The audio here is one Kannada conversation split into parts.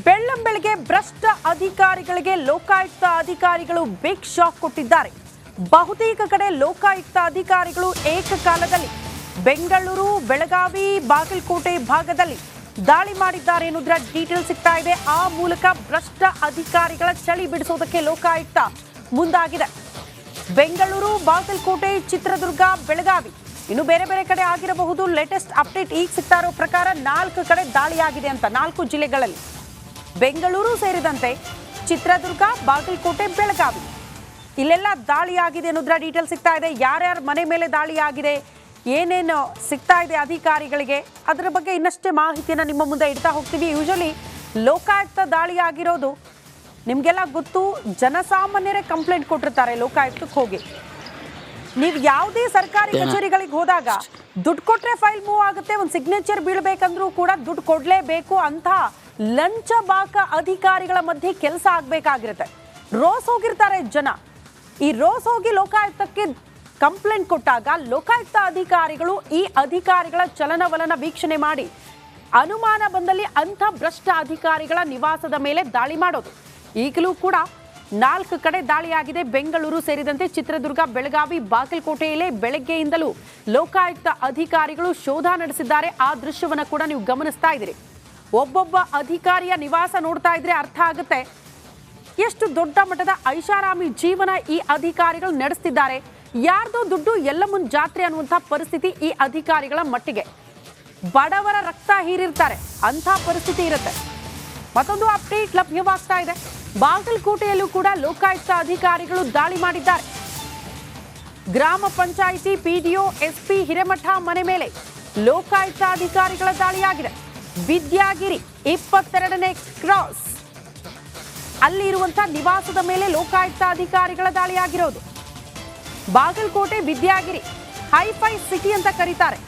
ಬೆಳ್ಳಂಬೆಳಗ್ಗೆ ಭ್ರಷ್ಟ ಅಧಿಕಾರಿಗಳಿಗೆ ಲೋಕಾಯುಕ್ತ ಅಧಿಕಾರಿಗಳು ಬಿಗ್ ಶಾಕ್ ಕೊಟ್ಟಿದ್ದಾರೆ. ಬಹುತೇಕ ಕಡೆ ಲೋಕಾಯುಕ್ತ ಅಧಿಕಾರಿಗಳು ಏಕಕಾಲದಲ್ಲಿ ಬೆಂಗಳೂರು, ಬೆಳಗಾವಿ, ಬಾಗಲಕೋಟೆ ಭಾಗದಲ್ಲಿ ದಾಳಿ ಮಾಡಿದ್ದಾರೆ ಎನ್ನುವುದರ ಡೀಟೇಲ್ ಸಿಗ್ತಾ ಇದೆ. ಆ ಮೂಲಕ ಭ್ರಷ್ಟ ಅಧಿಕಾರಿಗಳ ಚಳಿ ಬಿಡಿಸೋದಕ್ಕೆ ಲೋಕಾಯುಕ್ತ ಮುಂದಾಗಿದೆ. ಬೆಂಗಳೂರು, ಬಾಗಲಕೋಟೆ, ಚಿತ್ರದುರ್ಗ, ಬೆಳಗಾವಿ ಇನ್ನು ಬೇರೆ ಬೇರೆ ಕಡೆ ಆಗಿರಬಹುದು. ಲೇಟೆಸ್ಟ್ ಅಪ್ಡೇಟ್ ಈಗ ಸಿಗ್ತಾ ಇರೋ ಪ್ರಕಾರ 4 ಕಡೆ ದಾಳಿಯಾಗಿದೆ ಅಂತ, 4 ಜಿಲ್ಲೆಗಳಲ್ಲಿ ಬೆಂಗಳೂರು ಸೇರಿದಂತೆ ಚಿತ್ರದುರ್ಗ, ಬಾಗಲಕೋಟೆ, ಬೆಳಗಾವಿ ಇಲ್ಲೆಲ್ಲ ದಾಳಿಯಾಗಿದೆ ಅನ್ನೋದ್ರ ಡೀಟೇಲ್ ಸಿಗ್ತಾ ಇದೆ. ಯಾರ್ಯಾರ ಮನೆ ಮೇಲೆ ದಾಳಿಯಾಗಿದೆ, ಏನೇನು ಸಿಗ್ತಾ ಇದೆ ಅಧಿಕಾರಿಗಳಿಗೆ, ಅದರ ಬಗ್ಗೆ ಇನ್ನಷ್ಟೇ ಮಾಹಿತಿಯನ್ನು ನಿಮ್ಮ ಮುಂದೆ ಇಡ್ತಾ ಹೋಗ್ತೀವಿ. ಯೂಶಲಿ ಲೋಕಾಯುಕ್ತ ದಾಳಿಯಾಗಿರೋದು ನಿಮಗೆಲ್ಲ ಗೊತ್ತು. ಜನಸಾಮಾನ್ಯರೇ ಕಂಪ್ಲೇಂಟ್ ಕೊಟ್ಟಿರ್ತಾರೆ ಲೋಕಾಯುಕ್ತಕ್ಕೆ ಹೋಗಿ. ನೀವು ಯಾವುದೇ ಸರ್ಕಾರಿ ಕಚೇರಿಗಳಿಗೆ ಹೋದಾಗ ದುಡ್ಡು ಕೊಟ್ರೆ ಫೈಲ್ ಮೂವ್ ಆಗುತ್ತೆ, ಒಂದು ಸಿಗ್ನೇಚರ್ ಬೀಳ್ಬೇಕಂದ್ರೂ ಕೂಡ ದುಡ್ಡು ಕೊಡಲೇಬೇಕು ಅಂತ ಲಂಚ ಬಾಕ ಅಧಿಕಾರಿಗಳ ಮಧ್ಯೆ ಕೆಲಸ ಆಗಬೇಕಾಗಿರುತ್ತೆ. ರೋಸ್ ಹೋಗಿರ್ತಾರೆ ಜನ. ಈ ರೋಸ್ ಹೋಗಿ ಲೋಕಾಯುಕ್ತಕ್ಕೆ ಕಂಪ್ಲೇಂಟ್ ಕೊಟ್ಟಾಗ ಲೋಕಾಯುಕ್ತ ಅಧಿಕಾರಿಗಳು ಈ ಅಧಿಕಾರಿಗಳ ಚಲನವಲನ ವೀಕ್ಷಣೆ ಮಾಡಿ ಅನುಮಾನ ಬಂದಲ್ಲಿ ಅಂಥ ಭ್ರಷ್ಟ ಅಧಿಕಾರಿಗಳ ನಿವಾಸದ ಮೇಲೆ ದಾಳಿ ಮಾಡೋದು. ಈಗಲೂ ಕೂಡ 4 ಕಡೆ ದಾಳಿಯಾಗಿದೆ. ಬೆಂಗಳೂರು ಸೇರಿದಂತೆ ಚಿತ್ರದುರ್ಗ, ಬೆಳಗಾವಿ, ಬಾಗಲಕೋಟೆಯಲ್ಲೇ ಬೆಳಗ್ಗೆಯಿಂದಲೂ ಲೋಕಾಯುಕ್ತ ಅಧಿಕಾರಿಗಳು ಶೋಧ ನಡೆಸಿದ್ದಾರೆ. ಆ ದೃಶ್ಯವನ್ನು ಕೂಡ ನೀವು ಗಮನಿಸ್ತಾ ಇದ್ದೀರಿ. ಒಬ್ಬೊಬ್ಬ ಅಧಿಕಾರಿಯ ನಿವಾಸ ನೋಡ್ತಾ ಇದ್ರೆ ಅರ್ಥ ಆಗುತ್ತೆ ಎಷ್ಟು ದೊಡ್ಡ ಮಟ್ಟದ ಐಷಾರಾಮಿ ಜೀವನ ಈ ಅಧಿಕಾರಿಗಳು ನಡೆಸ್ತಿದ್ದಾರೆ. ಯಾರ್ದೋ ದುಡ್ಡು ಎಲ್ಲಮ್ಮನ ಜಾತ್ರೆ ಅನ್ನುವಂಥ ಪರಿಸ್ಥಿತಿ ಈ ಅಧಿಕಾರಿಗಳ ಮಟ್ಟಿಗೆ. ಬಡವರ ರಕ್ತ ಹೀರಿರ್ತಾರೆ, ಅಂಥ ಪರಿಸ್ಥಿತಿ ಇರುತ್ತೆ. ಮತ್ತೊಂದು ಅಪ್ಡೇಟ್ ಲಭ್ಯವಾಗ್ತಾ ಇದೆ. ಬಾಗಲಕೋಟೆಯಲ್ಲೂ ಕೂಡ ಲೋಕಾಯುಕ್ತ ಅಧಿಕಾರಿಗಳು ದಾಳಿ ಮಾಡಿದ್ದಾರೆ. ಗ್ರಾಮ ಪಂಚಾಯಿತಿ ಪಿಡಿಒ ಎಸ್ಪಿ ಹಿರೇಮಠ ಮನೆ ಮೇಲೆ ಲೋಕಾಯುಕ್ತ ಅಧಿಕಾರಿಗಳ ದಾಳಿಯಾಗಿದೆ. ವಿದ್ಯಾಗಿರಿ 22ನೇ ಕ್ರಾಸ್ ಅಲ್ಲಿ ಇರುವಂತಹ ನಿವಾಸದ ಮೇಲೆ ಲೋಕಾಯುಕ್ತ ಅಧಿಕಾರಿಗಳ ದಾಳಿಯಾಗಿರೋದು. ಬಾಗಲಕೋಟೆ ವಿದ್ಯಾಗಿರಿ ಹೈಫೈ ಸಿಟಿ ಅಂತ ಕರೀತಾರೆ.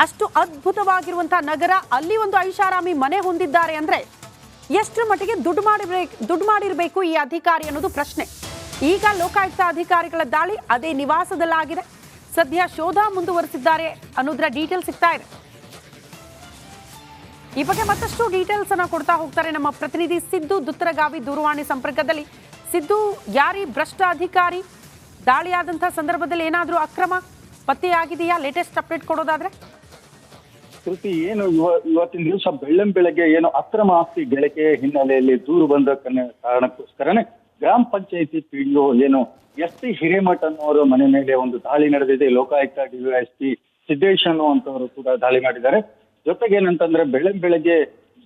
ಅಷ್ಟು ಅದ್ಭುತವಾಗಿರುವಂತಹ ನಗರ, ಅಲ್ಲಿ ಒಂದು ಐಷಾರಾಮಿ ಮನೆ ಹೊಂದಿದ್ದಾರೆ ಅಂದ್ರೆ ಎಷ್ಟು ಮಟ್ಟಿಗೆ ದುಡ್ಡು ಮಾಡಿರಬೇಕು ಈ ಅಧಿಕಾರಿ ಅನ್ನೋದು ಪ್ರಶ್ನೆ. ಈಗ ಲೋಕಾಯುಕ್ತ ಅಧಿಕಾರಿಗಳ ದಾಳಿ ಅದೇ ನಿವಾಸದಲ್ಲಾಗಿದೆ. ಸದ್ಯ ಶೋಧ ಮುಂದುವರೆಸಿದ್ದಾರೆ ಅನ್ನೋದರ ಡೀಟೇಲ್ ಸಿಗ್ತಾ ಇದೆ. ಈ ಬಗ್ಗೆ ಮತ್ತಷ್ಟು ಡೀಟೇಲ್ಸ್ ಅನ್ನ ಕೊಡ್ತಾ ಹೋಗ್ತಾರೆ ನಮ್ಮ ಪ್ರತಿನಿಧಿ ಸಿದ್ದು ದುತ್ತರಗಾವಿ ದೂರವಾಣಿ ಸಂಪರ್ಕದಲ್ಲಿ. ಸಿದ್ದು, ಯಾರಿ ಭ್ರಷ್ಟ ಅಧಿಕಾರಿ, ದಾಳಿಯಾದಂತಹ ಸಂದರ್ಭದಲ್ಲಿ ಏನಾದರೂ ಅಕ್ರಮ ಪತ್ತೆಯಾಗಿದೆಯಾ? Latest update ಕೊಡೋದಾದ್ರೆ. ಕೃತಿ, ಏನು ಇವತ್ತಿನ ದಿವಸ ಬೆಳ್ಳಂಬೆಳಗ್ಗೆ ಏನು ಅಕ್ರಮ ಆಸ್ತಿ ಗಳಿಕೆ ಹಿನ್ನೆಲೆಯಲ್ಲಿ ದೂರು ಬಂದ ಕಾರಣಕ್ಕೋಸ್ಕರನೇ ಗ್ರಾಮ ಪಂಚಾಯಿತಿ ಪಿಡಿಒ ಏನು ಎಸ್ ಪಿ ಹಿರೇಮಠ ಅನ್ನೋರ ಮನೆ ಮೇಲೆ ಒಂದು ದಾಳಿ ನಡೆದಿದೆ. ಲೋಕಾಯುಕ್ತ ಡಿವೈಎಸ್ಪಿ ಸಿದ್ದೇಶ್ ಅನ್ನುವಂಥವರು ಕೂಡ ದಾಳಿ ಮಾಡಿದ್ದಾರೆ. ಜೊತೆಗೆ ಏನಂತಂದ್ರೆ ಬೆಳ್ಳಂಬೆಳಗ್ಗೆ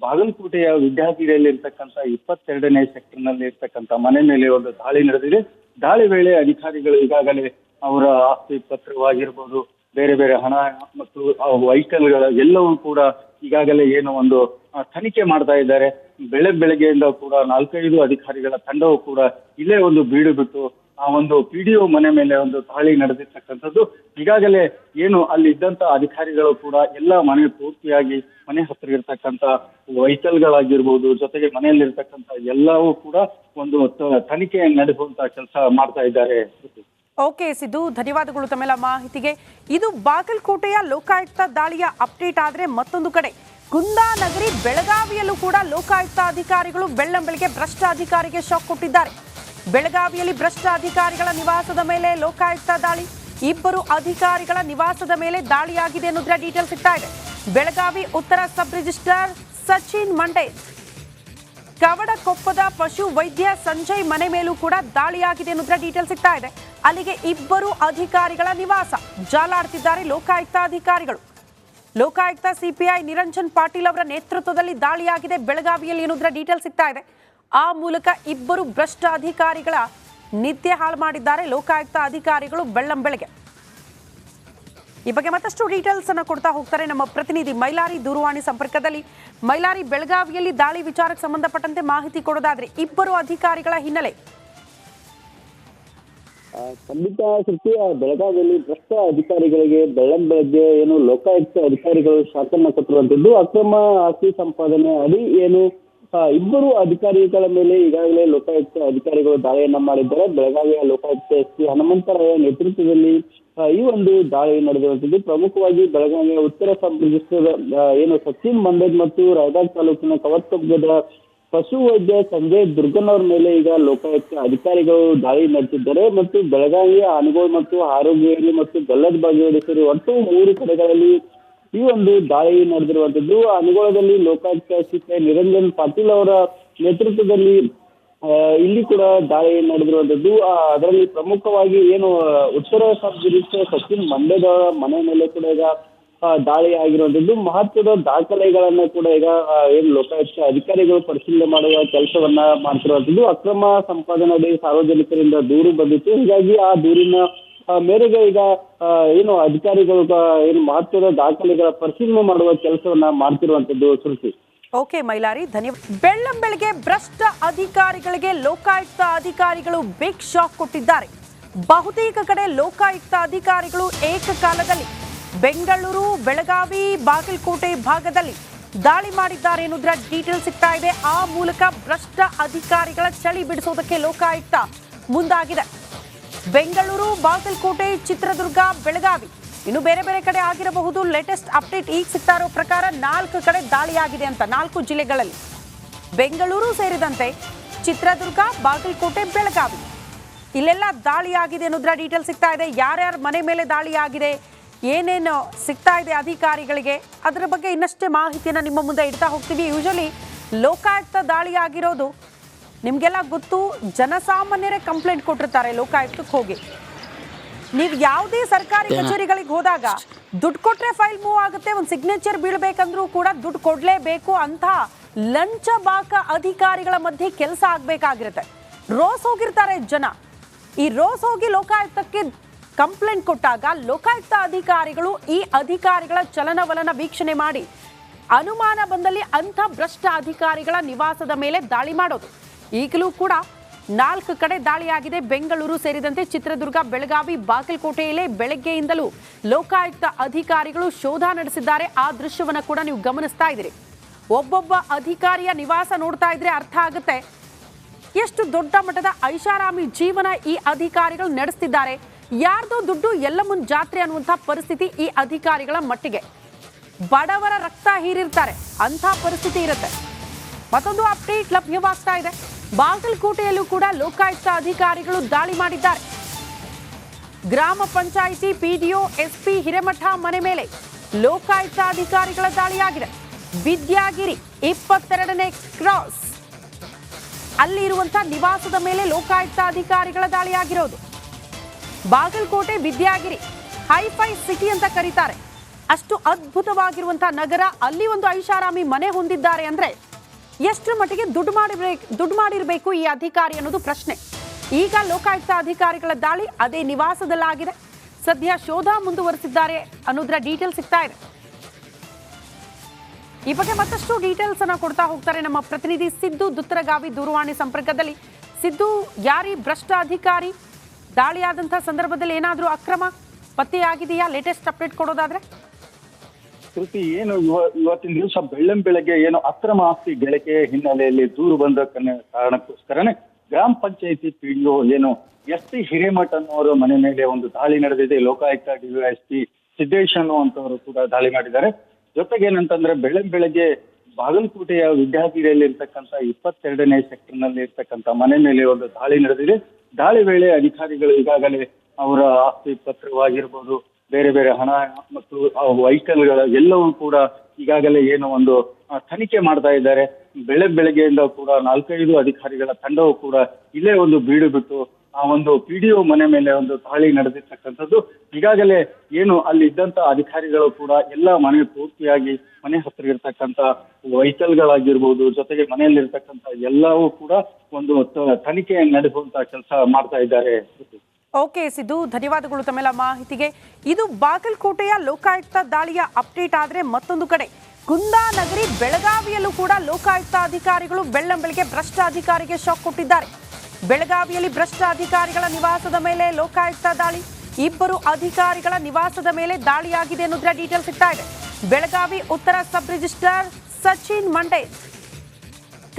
ಬಾಗಲಕೋಟೆಯ ವಿದ್ಯಾರ್ಥಿಯಲ್ಲಿ ಇರ್ತಕ್ಕಂಥ 22ನೇ ಸೆಕ್ಟರ್ ನಲ್ಲಿ ಇರ್ತಕ್ಕಂಥ ಮನೆ ಮೇಲೆ ಒಂದು ದಾಳಿ ನಡೆದಿದೆ. ದಾಳಿ ವೇಳೆ ಅಧಿಕಾರಿಗಳು ಈಗಾಗಲೇ ಅವರ ಆಸ್ತಿ ಪತ್ರವಾಗಿರ್ಬೋದು, ಬೇರೆ ಬೇರೆ ಹಣ ಮತ್ತು ವೆಹಿಕಲ್ಗಳ ಎಲ್ಲವೂ ಕೂಡ ಈಗಾಗಲೇ ಏನು ಒಂದು ತನಿಖೆ ಮಾಡ್ತಾ ಇದ್ದಾರೆ. ಬೆಳಗ್ಗೆಯಿಂದ ಕೂಡ 4-5 ಅಧಿಕಾರಿಗಳ ತಂಡವು ಕೂಡ ಇಲ್ಲೇ ಒಂದು ಬೀಡು ಬಿಟ್ಟು ಆ ಒಂದು ಪಿಡಿಒ ಮನೆ ಮೇಲೆ ಒಂದು ದಾಳಿ ನಡೆದಿರ್ತಕ್ಕಂಥದ್ದು. ಈಗಾಗಲೇ ಏನು ಅಲ್ಲಿ ಇದ್ದಂತ ಅಧಿಕಾರಿಗಳು ಕೂಡ ಎಲ್ಲ ಮನೆ ಪೂರ್ತಿಯಾಗಿ ಮನೆ ಹತ್ರ ಇರ್ತಕ್ಕಂಥ ವೆಹಿಕಲ್ಗಳಾಗಿರ್ಬೋದು, ಜೊತೆಗೆ ಮನೆಯಲ್ಲಿರ್ತಕ್ಕಂಥ ಎಲ್ಲವೂ ಕೂಡ ಒಂದು ತನಿಖೆ ನಡೆಸುವಂತ ಕೆಲಸ ಮಾಡ್ತಾ ಇದ್ದಾರೆ. ಓಕೆ ಸಿದ್ದು, ಧನ್ಯವಾದಗಳು ತಮ್ಮೆಲ್ಲ ಮಾಹಿತಿಗೆ. ಇದು ಬಾಗಲಕೋಟೆಯ ಲೋಕಾಯುಕ್ತ ದಾಳಿಯ ಅಪ್ಡೇಟ್. ಆದ್ರೆ ಮತ್ತೊಂದು ಕಡೆ ಕುಂದಾನಗರಿ ಬೆಳಗಾವಿಯಲ್ಲೂ ಕೂಡ ಲೋಕಾಯುಕ್ತ ಅಧಿಕಾರಿಗಳು ಬೆಳ್ಳಂಬೆಳಗ್ಗೆ ಭ್ರಷ್ಟ ಅಧಿಕಾರಿಗೆ ಶಾಕ್ ಕೊಟ್ಟಿದ್ದಾರೆ. ಬೆಳಗಾವಿಯಲ್ಲಿ ಭ್ರಷ್ಟ ಅಧಿಕಾರಿಗಳ ನಿವಾಸದ ಮೇಲೆ ಲೋಕಾಯುಕ್ತ ದಾಳಿ. 2 ಅಧಿಕಾರಿಗಳ ನಿವಾಸದ ಮೇಲೆ ದಾಳಿಯಾಗಿದೆ ಅನ್ನೋದ್ರ ಡೀಟೇಲ್ ಸಿಗ್ತಾ ಇದೆ. ಬೆಳಗಾವಿ ಉತ್ತರ ಸಬ್ ರಿಜಿಸ್ಟ್ರಾರ್ ಸಚಿನ್ ಮಂಡೇ, ಕವಡಕೊಪ್ಪದ ಪಶು ವೈದ್ಯ ಸಂಜಯ್ ಮನೆ ಮೇಲೂ ಕೂಡ ದಾಳಿಯಾಗಿದೆ ಅನ್ನೋದ್ರ ಡೀಟೇಲ್ ಸಿಗ್ತಾ ಇದೆ. ಅಲ್ಲಿಗೆ 2 ಅಧಿಕಾರಿಗಳ ನಿವಾಸ ಜಾಲಾಡ್ತಿದ್ದಾರೆ ಲೋಕಾಯುಕ್ತ ಅಧಿಕಾರಿಗಳು. ಲೋಕಾಯುಕ್ತ ಸಿಪಿಐ ನಿರಂಜನ್ ಪಾಟೀಲ್ ಅವರ ನೇತೃತ್ವದಲ್ಲಿ ದಾಳಿಯಾಗಿದೆ ಬೆಳಗಾವಿಯಲ್ಲಿ ಅನ್ನೋದ್ರ ಡೀಟೇಲ್ ಸಿಗ್ತಾ ಇದೆ. ಆ ಮೂಲಕ 2 ಭ್ರಷ್ಟ ಅಧಿಕಾರಿಗಳ ನಿದ್ದೆ ಹಾಳು ಮಾಡಿದ್ದಾರೆ ಲೋಕಾಯುಕ್ತ ಅಧಿಕಾರಿಗಳು ಬೆಳ್ಳಂಬೆಳಗ್ಗೆ. ಈ ಬಗ್ಗೆ ಮತ್ತಷ್ಟು ಡೀಟೇಲ್ಸ್ ಅನ್ನು ಕೊಡ್ತಾ ಹೋಗ್ತಾರೆ ನಮ್ಮ ಪ್ರತಿನಿಧಿ ಮೈಲಾರಿ ದೂರವಾಣಿ ಸಂಪರ್ಕದಲ್ಲಿ. ಮೈಲಾರಿ, ಬೆಳಗಾವಿಯಲ್ಲಿ ದಾಳಿ ವಿಚಾರಕ್ಕೆ ಸಂಬಂಧಪಟ್ಟಂತೆ ಮಾಹಿತಿ ಕೊಡೋದಾದ್ರೆ 2 ಅಧಿಕಾರಿಗಳ ಹಿನ್ನೆಲೆ. ಖಂಡಿತ ಶಕ್ತಿ, ಬೆಳಗಾವಿಯಲ್ಲಿ ಭ್ರಷ್ಟ ಅಧಿಕಾರಿಗಳಿಗೆ ಬೆಳ್ಳಂಬೆಳಗ್ಗೆ ಏನು ಲೋಕಾಯುಕ್ತ ಅಧಿಕಾರಿಗಳು ಶಾಖನ ಕೊಟ್ಟಿರುವಂತದ್ದು. ಅಕ್ರಮ ಆಸ್ತಿ ಸಂಪಾದನೆ ಅಡಿ ಏನು 2 ಅಧಿಕಾರಿಗಳ ಮೇಲೆ ಈಗಾಗಲೇ ಲೋಕಾಯುಕ್ತ ಅಧಿಕಾರಿಗಳು ದಾಳಿಯನ್ನ ಮಾಡಿದ್ದಾರೆ. ಬೆಳಗಾವಿಯ ಲೋಕಾಯುಕ್ತ ಎಸ್ ಪಿ ಹನುಮಂತರಾಯ ನೇತೃತ್ವದಲ್ಲಿ ಈ ಒಂದು ದಾಳಿ ನಡೆದಿರುವಂತದ್ದು. ಪ್ರಮುಖವಾಗಿ ಬೆಳಗಾವಿಯ ಉತ್ತರ ಸಬ್ ರಿಜಿಸ್ಟರ್ ಏನು ಸಚಿನ್ ಮಂಡೇದ್ ಮತ್ತು ರಾಯಬಾಗ್ ತಾಲೂಕಿನ ಕವತ್ತೊಗ್ಗದ ಪಶು ವೈದ್ಯ ಸಂಜಯ್ ದುರ್ಗನ್ ಅವ್ರ ಮೇಲೆ ಈಗ ಲೋಕಾಯುಕ್ತ ಅಧಿಕಾರಿಗಳು ದಾಳಿ ನಡೆಸಿದ್ದಾರೆ ಮತ್ತು ಬೆಳಗಾವಿ, ಆನಗೋಳ ಮತ್ತು ಆರೋಗ್ಯಗಿರಿ ಮತ್ತು ಗಲ್ಲದ ಬಾಗೇವಾಡಿ ಸೇರಿ ಒಟ್ಟು 3 ಕಡೆಗಳಲ್ಲಿ ಈ ಒಂದು ದಾಳಿ ನಡೆದಿರುವಂತದ್ದು. ಆನಗೋಳದಲ್ಲಿ ಲೋಕಾಯುಕ್ತ ಸಿಪಿಐ ನಿರಂಜನ್ ಪಾಟೀಲ್ ಅವರ ನೇತೃತ್ವದಲ್ಲಿ ಇಲ್ಲಿ ಕೂಡ ದಾಳಿ ನಡೆದಿರುವಂತದ್ದು. ಅದರಲ್ಲಿ ಪ್ರಮುಖವಾಗಿ ಏನು ಉತ್ತರ ಸಬ್ ರಿಜಿಸ್ಟ್ರಾರ್ ಸಚಿನ್ ಮಂಡ್ಯದ ಮನೆ ಮೇಲೆ ಕೂಡ ಈಗ ದಾಳಿ ಆಗಿರುವಂತದ್ದು. ಮಹತ್ವದ ದಾಖಲೆಗಳನ್ನ ಕೂಡ ಈಗ ಏನು ಲೋಕಾಯುಕ್ತ ಅಧಿಕಾರಿಗಳು ಪರಿಶೀಲನೆ ಮಾಡುವ ಕೆಲಸವನ್ನ ಮಾಡ್ತಿರುವಂತದ್ದು. ಅಕ್ರಮ ಸಂಪಾದನೆ ಸಾರ್ವಜನಿಕರಿಂದ ದೂರು ಬಂದಿತ್ತು. ಹೀಗಾಗಿ ಆ ದೂರಿನ ಮೇರೆಗೆ ಈಗ ಏನು ಅಧಿಕಾರಿಗಳು ಏನು ಮಹತ್ವದ ದಾಖಲೆಗಳ ಪರಿಶೀಲನೆ ಮಾಡುವ ಕೆಲಸವನ್ನ ಮಾಡ್ತಿರುವಂತದ್ದು. ಶ್ರುತಿ. ಓಕೆ ಮೈಲಾರಿ, ಧನ್ಯವಾದ. ಬೆಳ್ಳಂಬೆಳಗ್ಗೆ ಭ್ರಷ್ಟ ಅಧಿಕಾರಿಗಳಿಗೆ ಲೋಕಾಯುಕ್ತ ಅಧಿಕಾರಿಗಳು ಬಿಗ್ ಶಾಕ್ ಕೊಟ್ಟಿದ್ದಾರೆ. ಬಹುತೇಕ ಕಡೆ ಲೋಕಾಯುಕ್ತ ಅಧಿಕಾರಿಗಳು ಏಕಕಾಲದಲ್ಲಿ ಬೆಂಗಳೂರು, ಬೆಳಗಾವಿ, ಬಾಗಲಕೋಟೆ ಭಾಗದಲ್ಲಿ ದಾಳಿ ಮಾಡಿದ್ದಾರೆ ಎನ್ನುವುದರ ಡೀಟೇಲ್ ಸಿಗ್ತಾ ಇದೆ. ಆ ಮೂಲಕ ಭ್ರಷ್ಟ ಅಧಿಕಾರಿಗಳ ಚಳಿ ಬಿಡಿಸೋದಕ್ಕೆ ಲೋಕಾಯುಕ್ತ ಮುಂದಾಗಿದೆ. ಬೆಂಗಳೂರು, ಬಾಗಲಕೋಟೆ, ಚಿತ್ರದುರ್ಗ, ಬೆಳಗಾವಿ, ಇನ್ನು ಬೇರೆ ಬೇರೆ ಕಡೆ ಆಗಿರಬಹುದು. ಲೇಟೆಸ್ಟ್ ಅಪ್ಡೇಟ್ ಈಗ ಸಿಗ್ತಾ ಇರೋ ಪ್ರಕಾರ 4 ಕಡೆ ದಾಳಿಯಾಗಿದೆ ಅಂತ, 4 ಜಿಲ್ಲೆಗಳಲ್ಲಿ, ಬೆಂಗಳೂರು ಸೇರಿದಂತೆ ಚಿತ್ರದುರ್ಗ, ಬಾಗಲಕೋಟೆ, ಬೆಳಗಾವಿ, ಇಲ್ಲೆಲ್ಲ ದಾಳಿಯಾಗಿದೆ ಅನ್ನೋದ್ರ ಡೀಟೇಲ್ ಸಿಗ್ತಾ ಇದೆ. ಯಾರ್ಯಾರ ಮನೆ ಮೇಲೆ ದಾಳಿಯಾಗಿದೆ, ಏನೇನು ಸಿಗ್ತಾ ಇದೆ ಅಧಿಕಾರಿಗಳಿಗೆ, ಅದರ ಬಗ್ಗೆ ಇನ್ನಷ್ಟೇ ಮಾಹಿತಿಯನ್ನು ನಿಮ್ಮ ಮುಂದೆ ಇಡ್ತಾ ಹೋಗ್ತೀವಿ. ಯೂಶಲಿ ಲೋಕಾಯುಕ್ತ ದಾಳಿಯಾಗಿರೋದು ನಿಮಗೆಲ್ಲ ಗೊತ್ತು. ಜನಸಾಮಾನ್ಯರೇ ಕಂಪ್ಲೇಂಟ್ ಕೊಟ್ಟಿರ್ತಾರೆ ಲೋಕಾಯುಕ್ತಕ್ಕೆ ಹೋಗಿ. ನೀವು ಯಾವುದೇ ಸರ್ಕಾರಿ ಕಚೇರಿಗಳಿಗೆ ಹೋದಾಗ ದುಡ್ಡು ಕೊಟ್ಟರೆ ಫೈಲ್ ಮೂವ್ ಆಗುತ್ತೆ, ಒಂದು ಸಿಗ್ನೇಚರ್ ಬೀಳಬೇಕಂದ್ರೂ ಕೂಡ ದುಡ್ಡು ಕೊಡಲೇಬೇಕು ಅಂತ ಲಂಚ ಬಾಕ ಅಧಿಕಾರಿಗಳ ಮಧ್ಯೆ ಕೆಲಸ ಆಗಬೇಕಾಗಿರುತ್ತೆ. ರೋಸ್ ಹೋಗಿರ್ತಾರೆ ಜನ. ಈ ರೋಸ್ ಹೋಗಿ ಲೋಕಾಯುಕ್ತಕ್ಕೆ ಕಂಪ್ಲೇಂಟ್ ಕೊಟ್ಟಾಗ ಲೋಕಾಯುಕ್ತ ಅಧಿಕಾರಿಗಳು ಈ ಅಧಿಕಾರಿಗಳ ಚಲನವಲನ ವೀಕ್ಷಣೆ ಮಾಡಿ ಅನುಮಾನ ಬಂದಲ್ಲಿ ಅಂಥ ಭ್ರಷ್ಟ ಅಧಿಕಾರಿಗಳ ನಿವಾಸದ ಮೇಲೆ ದಾಳಿ ಮಾಡೋದು. ಈಗಲೂ ಕೂಡ 4 ಕಡೆ ದಾಳಿಯಾಗಿದೆ. ಬೆಂಗಳೂರು ಸೇರಿದಂತೆ ಚಿತ್ರದುರ್ಗ, ಬೆಳಗಾವಿ, ಬಾಗಲಕೋಟೆಯಲ್ಲೇ ಬೆಳಗ್ಗೆಯಿಂದಲೂ ಲೋಕಾಯುಕ್ತ ಅಧಿಕಾರಿಗಳು ಶೋಧ ನಡೆಸಿದ್ದಾರೆ. ಆ ದೃಶ್ಯವನ್ನು ಕೂಡ ನೀವು ಗಮನಿಸ್ತಾ ಇದ್ದೀರಿ. ಒಬ್ಬೊಬ್ಬ ಅಧಿಕಾರಿಯ ನಿವಾಸ ನೋಡ್ತಾ ಇದ್ರೆ ಅರ್ಥ ಆಗುತ್ತೆ ಎಷ್ಟು ದೊಡ್ಡ ಮಟ್ಟದ ಐಷಾರಾಮಿ ಜೀವನ ಈ ಅಧಿಕಾರಿಗಳು ನಡೆಸ್ತಿದ್ದಾರೆ. ಯಾರ್ದೋ ದುಡ್ಡು ಎಲ್ಲಮ್ಮನ ಜಾತ್ರೆ ಅನ್ನುವಂಥ ಪರಿಸ್ಥಿತಿ ಈ ಅಧಿಕಾರಿಗಳ ಮಟ್ಟಿಗೆ. ಬಡವರ ರಕ್ತ ಹೀರಿರ್ತಾರೆ, ಅಂಥ ಪರಿಸ್ಥಿತಿ ಇರುತ್ತೆ. ಮತ್ತೊಂದು ಅಪ್ಡೇಟ್ ಲಭ್ಯವಾಗ್ತಾ ಇದೆ. ಬಾಗಲಕೋಟೆಯಲ್ಲೂ ಕೂಡ ಲೋಕಾಯುಕ್ತ ಅಧಿಕಾರಿಗಳು ದಾಳಿ ಮಾಡಿದ್ದಾರೆ. ಗ್ರಾಮ ಪಂಚಾಯಿತಿ ಪಿಡಿಒ ಎಸ್ಪಿ ಹಿರೇಮಠ ಮನೆ ಮೇಲೆ ಲೋಕಾಯುಕ್ತ ಅಧಿಕಾರಿಗಳ ದಾಳಿಯಾಗಿದೆ. ವಿದ್ಯಾಗಿರಿ 22ನೇ ಕ್ರಾಸ್ ಅಲ್ಲಿ ಇರುವಂತಹ ನಿವಾಸದ ಮೇಲೆ ಲೋಕಾಯುಕ್ತ ಅಧಿಕಾರಿಗಳ ದಾಳಿಯಾಗಿರೋದು. ಬಾಗಲಕೋಟೆ ವಿದ್ಯಾಗಿರಿ ಹೈಫೈ ಸಿಟಿ ಅಂತ ಕರೀತಾರೆ. ಅಷ್ಟು ಅದ್ಭುತವಾಗಿರುವಂತಹ ನಗರ, ಅಲ್ಲಿ ಒಂದು ಐಷಾರಾಮಿ ಮನೆ ಹೊಂದಿದ್ದಾರೆ ಅಂದ್ರೆ ಎಷ್ಟರ ಮಟ್ಟಿಗೆ ದುಡ್ಡು ಮಾಡಿರಬೇಕು ಈ ಅಧಿಕಾರಿ ಅನ್ನೋದು ಪ್ರಶ್ನೆ. ಈಗ ಲೋಕಾಯುಕ್ತ ಅಧಿಕಾರಿಗಳ ದಾಳಿ ಅದೇ ನಿವಾಸದಲ್ಲಾಗಿದೆ. ಸದ್ಯ ಶೋಧ ಮುಂದುವರೆಸಿದ್ದಾರೆ ಅನ್ನೋದರ ಡೀಟೇಲ್ ಸಿಗ್ತಾ ಇದೆ. ಈ ಬಗ್ಗೆ ಮತ್ತಷ್ಟು ಡೀಟೇಲ್ಸ್ ಅನ್ನ ಕೊಡ್ತಾ ಹೋಗ್ತಾರೆ ನಮ್ಮ ಪ್ರತಿನಿಧಿ ಸಿದ್ದು ದುತ್ತರಗಾವಿ ದೂರವಾಣಿ ಸಂಪರ್ಕದಲ್ಲಿ. ಸಿದ್ದು, ಯಾರಿ ಭ್ರಷ್ಟ ಅಧಿಕಾರಿ, ದಾಳಿಯಾದಂತಹ ಸಂದರ್ಭದಲ್ಲಿ ಏನಾದರೂ ಅಕ್ರಮ ಪತ್ತೆಯಾಗಿದೆಯಾ? Latest update ಕೊಡೋದಾದ್ರೆ. ಶ್ರುತಿ, ಏನು ಇವತ್ತಿನ ದಿವಸ ಬೆಳ್ಳಂಬೆಳಗ್ಗೆ ಏನು ಅಕ್ರಮ ಆಸ್ತಿ ಗಳಿಕೆ ಹಿನ್ನೆಲೆಯಲ್ಲಿ ದೂರು ಬಂದ ಕಾರಣಕ್ಕೋಸ್ಕರನೇ ಗ್ರಾಮ ಪಂಚಾಯಿತಿ ಪಿಡಿಒ ಏನು ಎಸ್.ಟಿ. ಹಿರೇಮಠ ಅನ್ನೋರ ಮನೆ ಮೇಲೆ ಒಂದು ದಾಳಿ ನಡೆದಿದೆ. ಲೋಕಾಯುಕ್ತ ಡಿವೈಎಸ್ಪಿ ಸಿದ್ದೇಶ್ ಅನ್ನುವಂಥವರು ಕೂಡ ದಾಳಿ ಮಾಡಿದ್ದಾರೆ. ಜೊತೆಗೆ ಏನಂತಂದ್ರೆ ಬೆಳ್ಳಂಬೆಳಗ್ಗೆ ಬಾಗಲಕೋಟೆಯ ವಿದ್ಯಾರ್ಥಿಯಲ್ಲಿ ಇರ್ತಕ್ಕಂಥ 22ನೇ ಸೆಕ್ಟರ್ ನಲ್ಲಿ ಇರ್ತಕ್ಕಂಥ ಮನೆ ಮೇಲೆ ಒಂದು ದಾಳಿ ನಡೆದಿದೆ. ದಾಳಿ ವೇಳೆ ಅಧಿಕಾರಿಗಳು ಈಗಾಗಲೇ ಅವರ ಆಸ್ತಿ ಪತ್ರವಾಗಿರ್ಬೋದು, ಬೇರೆ ಬೇರೆ ಹಣ ಮತ್ತು ವೆಹಿಕಲ್ಗಳ ಎಲ್ಲವೂ ಕೂಡ ಈಗಾಗಲೇ ಏನೋ ಒಂದು ತನಿಖೆ ಮಾಡ್ತಾ ಇದ್ದಾರೆ. ಬೆಳಗ್ಗೆಯಿಂದ ಕೂಡ 4-5 ಅಧಿಕಾರಿಗಳ ತಂಡವು ಕೂಡ ಇಲ್ಲೇ ಒಂದು ಬೀಡು ಬಿಟ್ಟು ಆ ಒಂದು ಪಿಡಿಒ ಮನೆ ಮೇಲೆ ಒಂದು ದಾಳಿ ನಡೆದಿರ್ತಕ್ಕಂಥದ್ದು. ಈಗಾಗಲೇ ಏನು ಅಲ್ಲಿ ಇದ್ದಂತ ಅಧಿಕಾರಿಗಳು ಕೂಡ ಎಲ್ಲ ಮನೆ ಪೂರ್ತಿಯಾಗಿ ಮನೆ ಹತ್ರ ಇರ್ತಕ್ಕಂಥ ವೆಹಿಕಲ್ಗಳಾಗಿರ್ಬೋದು, ಜೊತೆಗೆ ಮನೆಯಲ್ಲಿರ್ತಕ್ಕಂಥ ಎಲ್ಲವೂ ಕೂಡ ಒಂದು ತನಿಖೆ ನಡೆಸುವಂತ ಕೆಲಸ ಮಾಡ್ತಾ ಇದ್ದಾರೆ. ಓಕೆ ಸಿದ್ದು, ಧನ್ಯವಾದಗಳು ತಮ್ಮೆಲ್ಲ ಮಾಹಿತಿಗೆ. ಇದು ಬಾಗಲಕೋಟೆಯ ಲೋಕಾಯುಕ್ತ ದಾಳಿಯ ಅಪ್ಡೇಟ್. ಆದರೆ ಮತ್ತೊಂದು ಕಡೆ ಕುಂದಾನಗರಿ ಬೆಳಗಾವಿಯಲ್ಲೂ ಕೂಡ ಲೋಕಾಯುಕ್ತ ಅಧಿಕಾರಿಗಳು ಬೆಳ್ಳಂಬೆಳಗ್ಗೆ ಭ್ರಷ್ಟ ಅಧಿಕಾರಿಗೆ ಶಾಕ್ ಕೊಟ್ಟಿದ್ದಾರೆ. ಬೆಳಗಾವಿಯಲ್ಲಿ ಭ್ರಷ್ಟ ಅಧಿಕಾರಿಗಳ ನಿವಾಸದ ಮೇಲೆ ಲೋಕಾಯುಕ್ತ ದಾಳಿ. 2 ಅಧಿಕಾರಿಗಳ ನಿವಾಸದ ಮೇಲೆ ದಾಳಿಯಾಗಿದೆ ಅನ್ನೋದ್ರ ಡೀಟೇಲ್ ಸಿಗ್ತಾ ಇದೆ. ಬೆಳಗಾವಿ ಉತ್ತರ ಸಬ್ ರಿಜಿಸ್ಟ್ರಾರ್ ಸಚಿನ್ ಮಂಡೆ,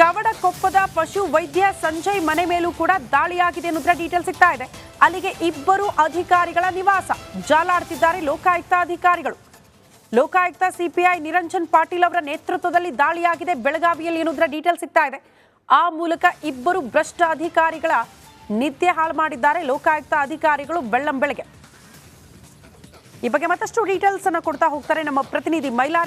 ಕವಡಕೊಪ್ಪದ ಪಶು ವೈದ್ಯ ಸಂಜಯ್ ಮನೆ ಮೇಲೂ ಕೂಡ ದಾಳಿಯಾಗಿದೆ ಅನ್ನೋದ್ರ ಡೀಟೇಲ್ ಸಿಗ್ತಾ ಇದೆ. ಅಲ್ಲಿಗೆ 2 ಅಧಿಕಾರಿಗಳ ನಿವಾಸ ಜಾಲಾಡ್ತಿದ್ದಾರೆ ಲೋಕಾಯುಕ್ತ ಅಧಿಕಾರಿಗಳು. ಲೋಕಾಯುಕ್ತ ಸಿಪಿಐ ನಿರಂಜನ್ ಪಾಟೀಲ್ ಅವರ ನೇತೃತ್ವದಲ್ಲಿ ದಾಳಿಯಾಗಿದೆ ಬೆಳಗಾವಿಯಲ್ಲಿ ಅನ್ನೋದ್ರ ಡೀಟೇಲ್ ಸಿಗ್ತಾ ಇದೆ. ಆ ಮೂಲಕ ಇಬ್ಬರು ಭ್ರಷ್ಟ ಅಧಿಕಾರಿಗಳ ನಿದ್ದೆ ಹಾಳು ಮಾಡಿದ್ದಾರೆ ಲೋಕಾಯುಕ್ತ ಅಧಿಕಾರಿಗಳು ಬೆಳ್ಳಂಬೆಳಗ್ಗೆ. ಈ ಬಗ್ಗೆ ಮತ್ತಷ್ಟು ಡೀಟೇಲ್ಸ್ ಅನ್ನು ಕೊಡ್ತಾ ಹೋಗ್ತಾರೆ ನಮ್ಮ ಪ್ರತಿನಿಧಿ ಮೈಲಾರಿ.